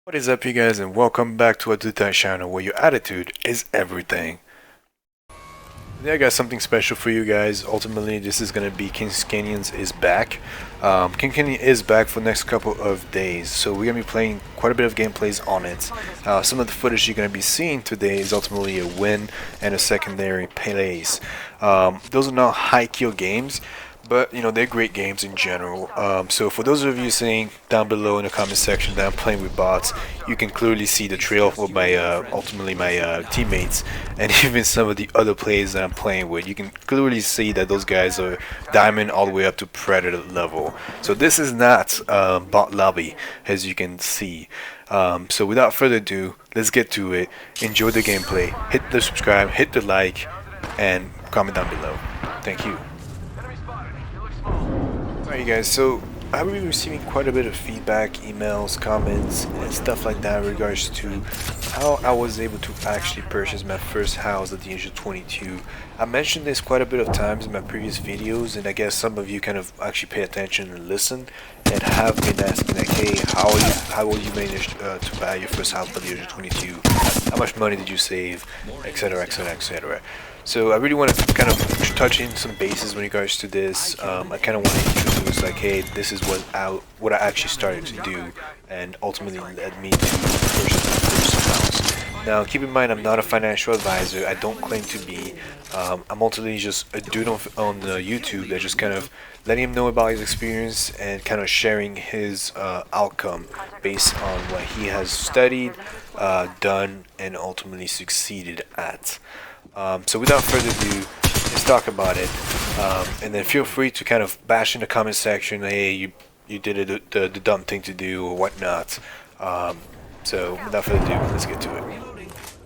What is up, you guys, and welcome back to a Dutai channel where your attitude is everything. Today I got something special for you guys. Ultimately, this is going to be King's Canyons is back. King Canyon is back for the next couple of days, so we're going to be playing quite a bit of gameplays on it. Some of the footage you're going to be seeing today is ultimately a win and a secondary place. Those are not high kill games, but you know, they're great games in general. So for those of you saying down below in the comment section that I'm playing with bots, you can clearly see the trail for my ultimately my teammates, and even some of the other players that I'm playing with. You can clearly see that those guys are diamond all the way up to predator level. So this is not bot lobby, as you can see. So without further ado, let's get to it. Enjoy the gameplay. Hit the subscribe, hit the like, and comment down below. Thank you. Alright, you guys, so I've been receiving quite a bit of feedback, emails, comments, and stuff like that in regards to how I was able to actually purchase my first house at the age of 22. I mentioned this quite a bit of times in my previous videos, and I guess some of you kind of actually pay attention and listen and have been asking like, hey, how will you manage to buy your first house by the age of 22? How much money did you save, etc, etc, etc. So I really want to kind of touch in some bases when regards to this. I kind of want to introduce like, hey, this is what I actually started to do, and ultimately led me to purchase my first house. Now, keep in mind, I'm not a financial advisor. I don't claim to be. I'm ultimately just a dude on YouTube that just kind of letting him know about his experience and kind of sharing his outcome based on what he has studied, done, and ultimately succeeded at. So without further ado, let's talk about it, and then feel free to kind of bash in the comment section, hey, you did the dumb thing to do or whatnot. So without further ado, let's get to it.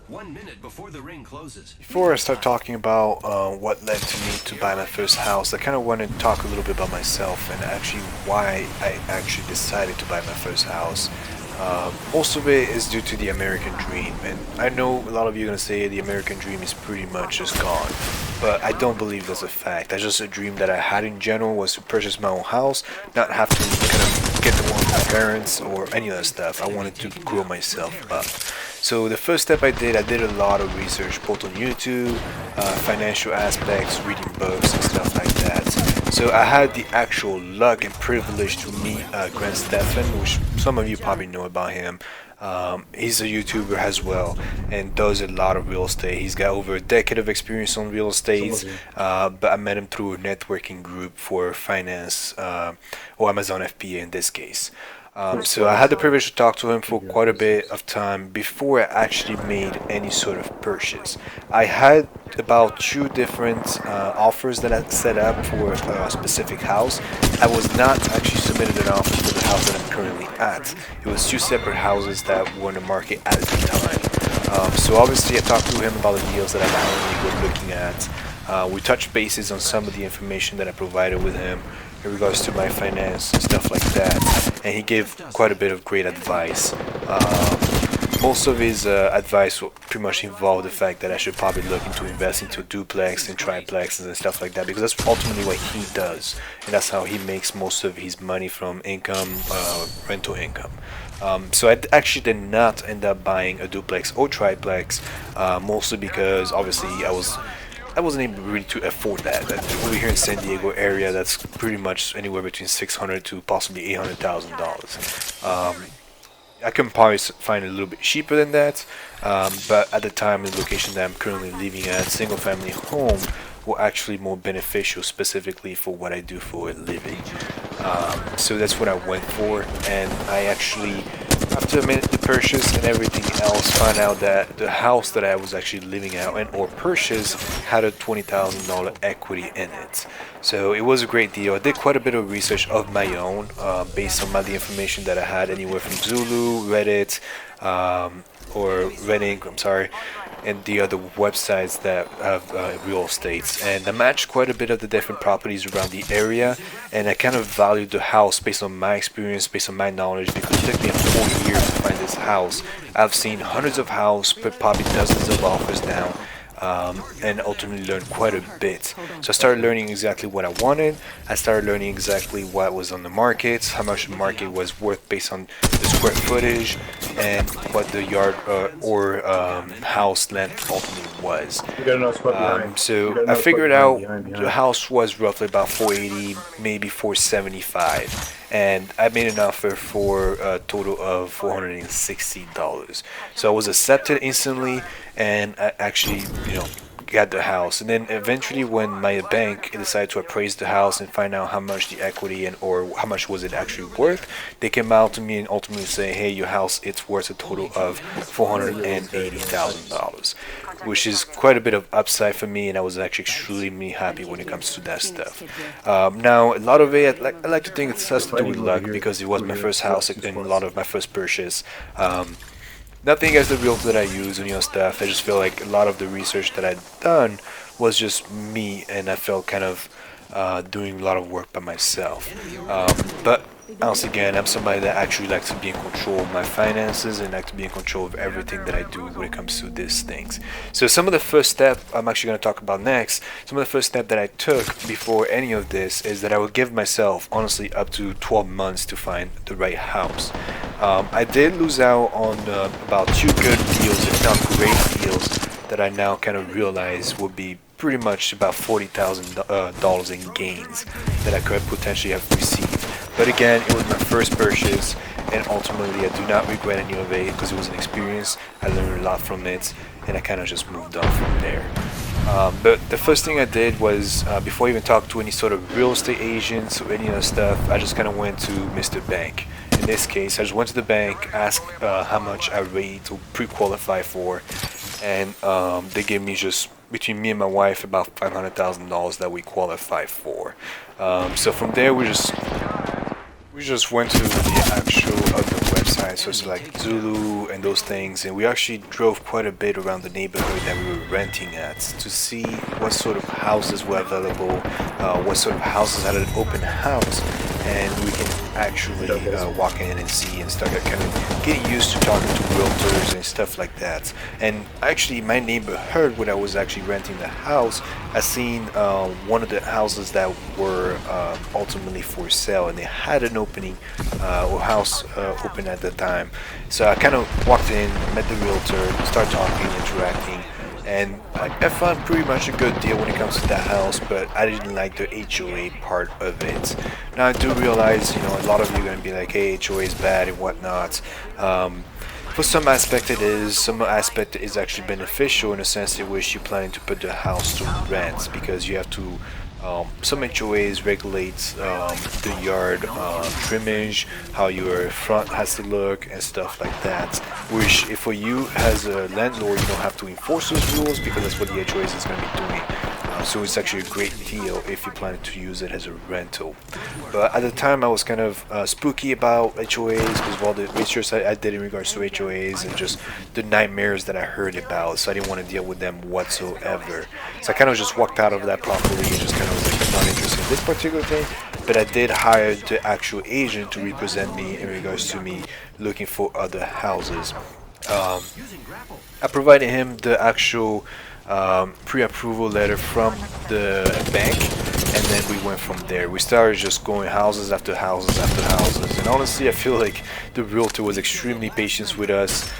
1 minute before the ring closes. Before I start talking about what led to me to buy my first house, I kind of want to talk a little bit about myself and actually why I actually decided to buy my first house. Most of it is due to the American dream, and I know a lot of you are going to say the American dream is pretty much just gone, but I don't believe that's a fact. That's just a dream that I had in general, was to purchase my own house, not have to kind of get the one from my parents or any of that stuff. I wanted to grow myself up. So the first step I did a lot of research both on YouTube, financial aspects, reading books and stuff like that. So I had the actual luck and privilege to meet Grant Stephan, which some of you probably know about him. He's a YouTuber as well and does a lot of real estate. He's got over a decade of experience on real estate, but I met him through a networking group for finance, or Amazon FBA in this case. So I had the privilege to talk to him for quite a bit of time before I actually made any sort of purchase. I had about 2 different offers that I set up for a specific house. I was not actually submitted an offer for the house that I'm currently at. It was 2 separate houses that were in the market at the time. So obviously I talked to him about the deals that I currently was looking at. We touched bases on some of the information that I provided with him in regards to my finance and stuff like that, and he gave quite a bit of great advice. Most of his advice will pretty much involve the fact that I should probably look into investing into duplex and triplexes and stuff like that, because that's ultimately what he does, and that's how he makes most of his money from income, rental income. So I actually did not end up buying a duplex or triplex, mostly because obviously I wasn't able really to afford that. Over here in San Diego area, that's pretty much anywhere between $600 to possibly $800,000. I can probably find it a little bit cheaper than that, but at the time, the location that I'm currently living at, single family home, were actually more beneficial specifically for what I do for a living. So that's what I went for, and I actually, after a minute to purchase and everything else, found out that the house that I was actually living at and or purchased had a $20,000 equity in it. So it was a great deal. I did quite a bit of research of my own, based on the information that I had anywhere from Zulu, Reddit, or Redding, I'm sorry, and the other websites that have real estates, and I matched quite a bit of the different properties around the area, and I kind of valued the house based on my experience, based on my knowledge, because it took me 4 years to find this house. I've seen hundreds of houses, but probably dozens of offers now, and ultimately learned quite a bit. So I started learning exactly what I wanted. I started learning exactly what was on the market, how much the market was worth based on the square footage and what the yard or house length ultimately was. You got another spot behind. You So got I another spot figured behind, out behind. the house was roughly about 480, maybe 475, and I made an offer for a total of $460. So I was accepted instantly, and I actually, got the house. And then eventually, when my bank decided to appraise the house and find out how much the equity and or how much was it actually worth, they came out to me and ultimately say, "Hey, your house it's worth a total of $480,000," which is quite a bit of upside for me, and I was actually extremely happy when it comes to that stuff. Now, a lot of it, I like to think it has to do with luck because it was my first house and a lot of my first purchase. Nothing against the realtor that I use and stuff. I just feel like a lot of the research that I'd done was just me, and I felt kind of doing a lot of work by myself. But once again, I'm somebody that actually likes to be in control of my finances and like to be in control of everything that I do when it comes to these things. So some of the first step I'm actually going to talk about next, some of the first step that I took before any of this is that I would give myself honestly up to 12 months to find the right house. I did lose out on about two good deals, if not great deals, that I now kind of realize would be pretty much about $40,000 in gains that I could potentially have received. But again, it was my first purchase, and ultimately I do not regret any of it because it was an experience. I learned a lot from it, and I kind of just moved on from there. But the first thing I did was, before I even talked to any sort of real estate agents or any other stuff, I just kind of went to Mr. Bank. In this case, I just went to the bank, asked how much I rated to pre-qualify for, and they gave me just between me and my wife about $500,000 that we qualify for. So from there, we just went to the actual other websites, so it's like Zulu and those things, and we actually drove quite a bit around the neighborhood that we were renting at to see what sort of houses were available, what sort of houses had an open house, and we can actually walk in and see and start kind of getting used to talking to realtors and stuff like that. And actually, my neighbor heard when I was actually renting the house, I seen one of the houses that were ultimately for sale, and they had an opening or house open at the time. So I kind of walked in, met the realtor, started talking, interacting, and I found pretty much a good deal when it comes to that house, but I didn't like the HOA part of it. Now I do realize, a lot of you are going to be like, hey, HOA is bad and whatnot. For some aspect it is, some aspect is actually beneficial in a sense in which you're planning to put the house to rent, because you have to some HOAs regulate the yard trimmage, how your front has to look and stuff like that, which if for you as a landlord you don't have to enforce those rules because that's what the HOAs is going to be doing. So it's actually a great deal if you're planning to use it as a rental. But at the time I was kind of spooky about HOAs because of all the research I did in regards to HOAs and just the nightmares that I heard about, so I didn't want to deal with them whatsoever. So I kind of just walked out of that properly and just kind of was like, not interested in this particular thing. But I did hire the actual agent to represent me in regards to me looking for other houses. I provided him the actual pre-approval letter from the bank, and then we went from there. We started just going houses after houses after houses, and honestly I feel like the realtor was extremely patient with us.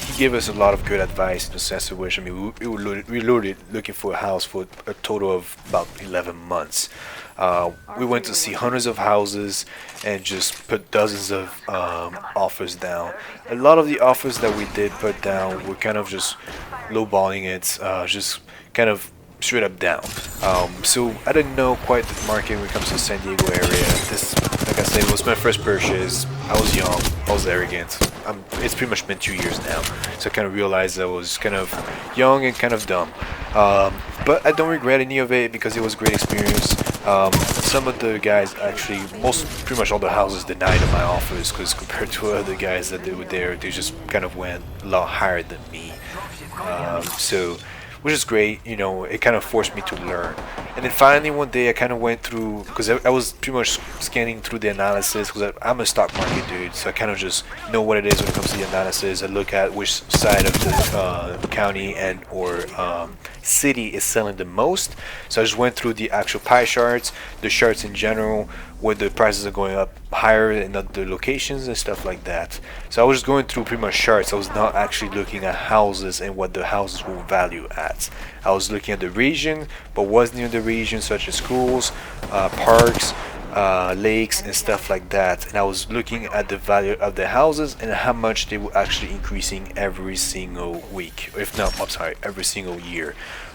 He gave us a lot of good advice in the sense of which, we were looking for a house for a total of about 11 months. We went to see hundreds of houses and just put dozens of offers down. A lot of the offers that we did put down were kind of just lowballing it, just kind of straight up down. So I didn't know quite the market when it comes to the San Diego area. This, like I said, was my first purchase. I was young, I was arrogant. It's pretty much been 2 years now, so I kind of realized I was kind of young and kind of dumb. But I don't regret any of it because it was a great experience. Some of the guys actually, pretty much all the houses denied in my offers because compared to other guys that they were there, they just kind of went a lot higher than me. So which is great, it kind of forced me to learn. And then finally one day I kind of went through, because I was pretty much scanning through the analysis, because I'm a stock market dude, so I kind of just know what it is when it comes to the analysis. I look at which side of the county and or city is selling the most. So I just went through the actual pie charts, the charts in general, where the prices are going up higher in other locations and stuff like that. So I was just going through pretty much charts. I was not actually looking at houses and what the houses will value at. I was looking at the region, but was near the region, such as schools, parks, lakes and stuff like that. And I was looking at the value of the houses and how much they were actually increasing every single week, if not, I'm sorry, every single year.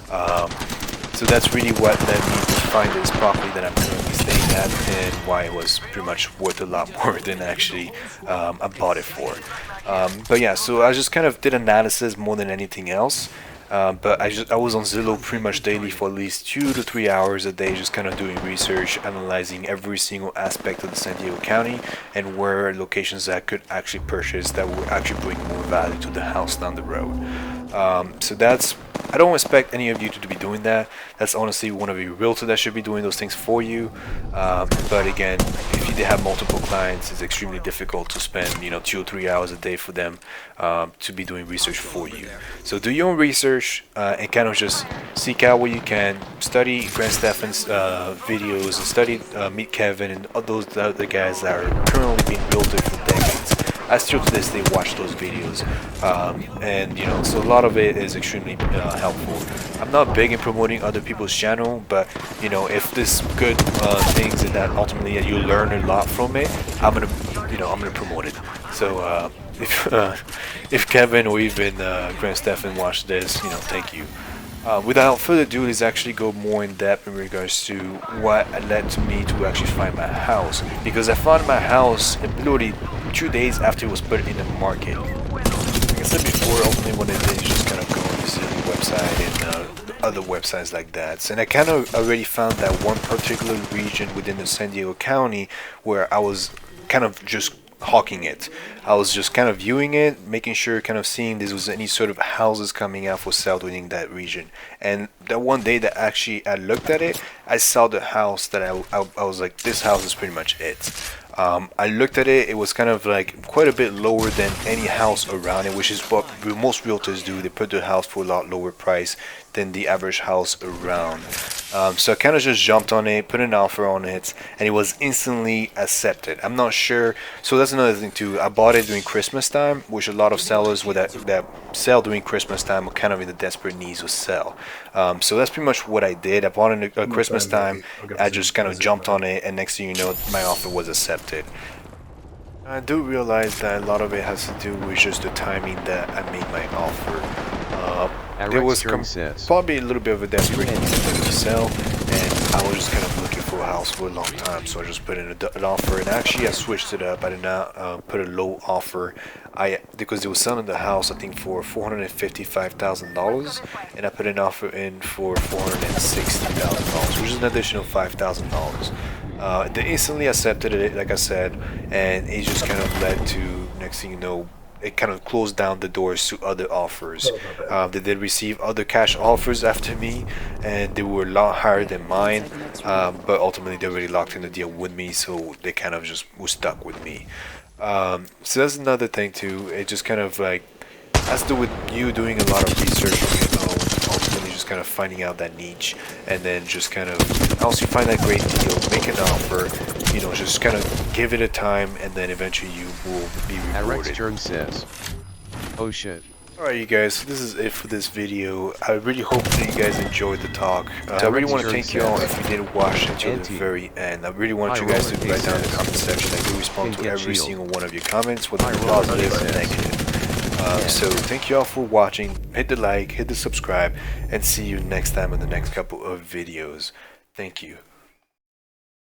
So that's really what led me to find this property that I'm currently staying at, and why it was pretty much worth a lot more than actually I bought it for. But yeah, so I just kind of did analysis more than anything else. But I was on Zillow pretty much daily for at least 2 to 3 hours a day, just kind of doing research, analyzing every single aspect of the San Diego County and where locations that I could actually purchase that would actually bring more value to the house down the road. So that's, I don't expect any of you to be doing that. That's honestly one of your realtor that should be doing those things for you. But again, if you have multiple clients, it's extremely difficult to spend 2 or 3 hours a day for them to be doing research for you. So do your own research and kind of just seek out what you can. Study Grant Stefan's videos, and study Meet Kevin and all those other guys that are currently being built for decades. I still to this day watch those videos, and so a lot of it is extremely helpful. I'm not big in promoting other people's channel, but if there's good things and that ultimately you learn a lot from it, I'm gonna promote it. So if Kevin or even Grant Stefan watch this, thank you. Without further ado, let's actually go more in depth in regards to what led to me to actually find my house. Because I found my house literally 2 days after it was put in the market. Like I said before, ultimately what I did is just kind of go on the website and other websites like that. And I kind of already found that one particular region within the San Diego County where I was kind of just hawking it. I was just kind of viewing it, making sure, kind of seeing there was any sort of houses coming out for sale within that region. And that one day that actually I looked at it, I saw the house that I was like, this house is pretty much it. I looked at it, it was kind of like quite a bit lower than any house around it, which is what most realtors do. They put the house for a lot lower price than the average house around. So I kind of just jumped on it, put an offer on it, and it was instantly accepted. I'm not sure. So that's another thing too. I bought it during Christmas time, which a lot of sellers with that sell during Christmas time are kind of in the desperate needs of sell. So that's pretty much what I did. I bought it at Christmas time. I just kind of jumped on it, and next thing you know, my offer was accepted. I do realize that a lot of it has to do with just the timing that I made my offer. There was probably a little bit of a desperate need to sell, and I was just kind of looking for a house for a long time, so I just put in an offer. And actually I switched it up. I did not put a low offer because they were selling the house, I think, for $455,000, and I put an offer in for $460,000, which is an additional $5,000. They instantly accepted it, like I said, and it just kind of led to, next thing you know, it kind of closed down the doors to other offers. They did receive other cash offers after me, and they were a lot higher than mine, but ultimately they already locked in the deal with me, so they kind of just were stuck with me. So that's another thing too. It just kind of like has to do with you doing a lot of research on your own, ultimately just kind of finding out that niche, and then just kind of, once you find that great deal, make an offer, just kind of give it a time, and then eventually you will be rewarded. Rex says, oh shit. Alright you guys, so this is it for this video. I really hope that you guys enjoyed the talk. I really want to thank you all if you did watch until the very end. I really want you guys to write down in the comment section. I do respond to every single one of your comments, whether positive or negative. So thank you all for watching. Hit the like, hit the subscribe, and see you next time in the next couple of videos. Thank you.